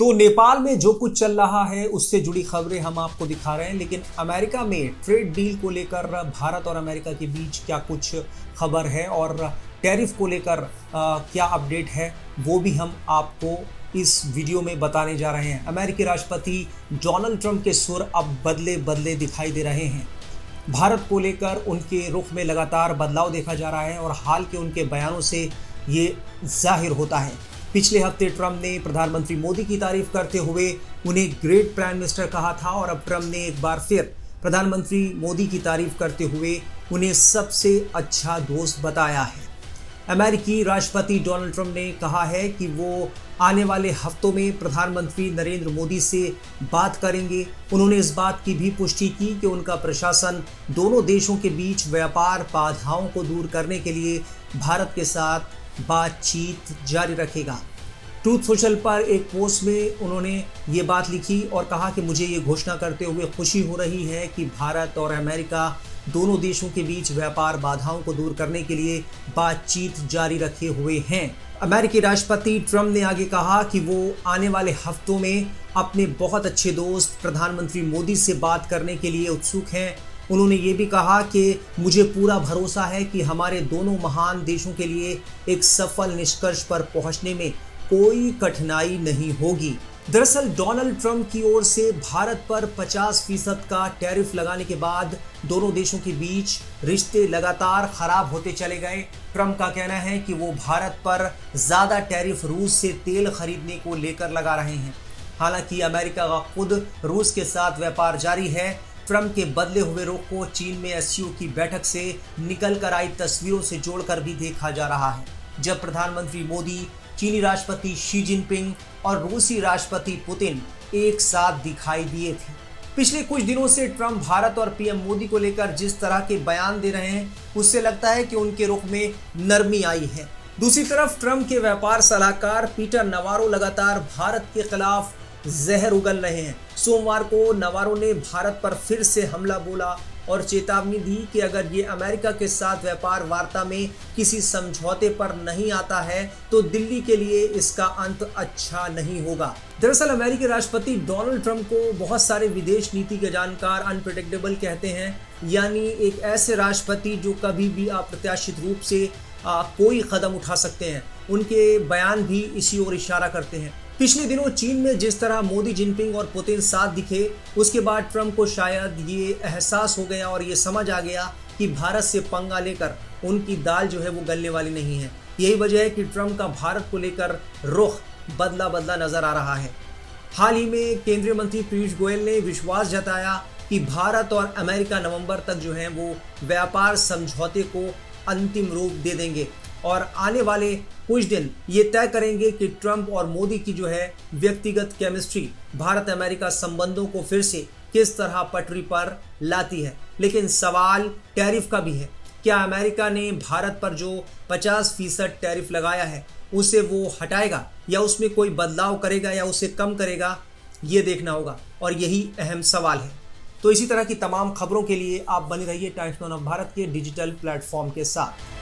तो नेपाल में जो कुछ चल रहा है उससे जुड़ी खबरें हम आपको दिखा रहे हैं, लेकिन अमेरिका में ट्रेड डील को लेकर भारत और अमेरिका के बीच क्या कुछ खबर है और टैरिफ को लेकर क्या अपडेट है वो भी हम आपको इस वीडियो में बताने जा रहे हैं। अमेरिकी राष्ट्रपति डोनाल्ड ट्रंप के सुर अब बदले बदले दिखाई दे रहे हैं। भारत को लेकर उनके रुख में लगातार बदलाव देखा जा रहा है और हाल के उनके बयानों से ये जाहिर होता है। पिछले हफ्ते ट्रंप ने प्रधानमंत्री मोदी की तारीफ करते हुए उन्हें ग्रेट प्राइम मिनिस्टर कहा था और अब ट्रंप ने एक बार फिर प्रधानमंत्री मोदी की तारीफ करते हुए उन्हें सबसे अच्छा दोस्त बताया है। अमेरिकी राष्ट्रपति डोनाल्ड ट्रंप ने कहा है कि वो आने वाले हफ्तों में प्रधानमंत्री नरेंद्र मोदी से बात करेंगे। उन्होंने इस बात की भी पुष्टि की कि उनका प्रशासन दोनों देशों के बीच व्यापार बाधाओं को दूर करने के लिए भारत के साथ बातचीत जारी रखेगा। ट्रूथ सोशल पर एक पोस्ट में उन्होंने ये बात लिखी और कहा कि मुझे ये घोषणा करते हुए खुशी हो रही है कि भारत और अमेरिका दोनों देशों के बीच व्यापार बाधाओं को दूर करने के लिए बातचीत जारी रखे हुए हैं। अमेरिकी राष्ट्रपति ट्रंप ने आगे कहा कि वो आने वाले हफ्तों में अपने बहुत अच्छे दोस्त प्रधानमंत्री मोदी से बात करने के लिए उत्सुक हैं। उन्होंने ये भी कहा कि मुझे पूरा भरोसा है कि हमारे दोनों महान देशों के लिए एक सफल निष्कर्ष पर पहुंचने में कोई कठिनाई नहीं होगी। दरअसल डोनाल्ड ट्रंप की ओर से भारत पर 50% का टैरिफ लगाने के बाद दोनों देशों के बीच रिश्ते लगातार खराब होते चले गए। ट्रंप का कहना है कि वो भारत पर ज़्यादा टैरिफ रूस से तेल खरीदने को लेकर लगा रहे हैं। हालांकि अमेरिका का खुद रूस के साथ व्यापार जारी है। ट्रंप के बदले हुए रुख को चीन में एससीओ की बैठक से निकल कर आई तस्वीरों से जोड़कर भी देखा जा रहा है, जब प्रधानमंत्री मोदी, चीनी राष्ट्रपति शी जिनपिंग और रूसी राष्ट्रपति पुतिन एक साथ दिखाई दिए थे। पिछले कुछ दिनों से ट्रंप भारत और पीएम मोदी को लेकर जिस तरह के बयान दे रहे हैं उससे लगता है कि उनके रुख में नरमी आई है। दूसरी तरफ ट्रंप के व्यापार सलाहकार पीटर नवारो लगातार भारत के खिलाफ जहर उगल रहे हैं। सोमवार को नवारो ने भारत पर फिर से हमला बोला और चेतावनी दी कि अगर ये अमेरिका के साथ व्यापार वार्ता में किसी समझौते पर नहीं आता है तो दिल्ली के लिए इसका अंत अच्छा नहीं होगा। दरअसल अमेरिकी राष्ट्रपति डोनाल्ड ट्रंप को बहुत सारे विदेश नीति के जानकार अनप्रेडिक्टेबल कहते हैं, यानी एक ऐसे राष्ट्रपति जो कभी भी अप्रत्याशित रूप से कोई कदम उठा सकते हैं। उनके बयान भी इसी ओर इशारा करते हैं। पिछले दिनों चीन में जिस तरह मोदी, जिनपिंग और पुतिन साथ दिखे, उसके बाद ट्रंप को शायद ये एहसास हो गया और ये समझ आ गया कि भारत से पंगा लेकर उनकी दाल जो है वो गलने वाली नहीं है। यही वजह है कि ट्रंप का भारत को लेकर रुख बदला बदला नजर आ रहा है। हाल ही में केंद्रीय मंत्री पीयूष गोयल ने विश्वास जताया कि भारत और अमेरिका नवंबर तक जो है वो व्यापार समझौते को अंतिम रूप दे देंगे और आने वाले कुछ दिन ये तय करेंगे कि ट्रंप और मोदी की जो है व्यक्तिगत केमिस्ट्री भारत अमेरिका संबंधों को फिर से किस तरह पटरी पर लाती है। लेकिन सवाल टैरिफ का भी है। क्या अमेरिका ने भारत पर जो 50% टैरिफ लगाया है उसे वो हटाएगा या उसमें कोई बदलाव करेगा या उसे कम करेगा, ये देखना होगा और यही अहम सवाल है। तो इसी तरह की तमाम खबरों के लिए आप बने रहिए टाइम्स नाउ ऑफ भारत के डिजिटल प्लेटफॉर्म के साथ।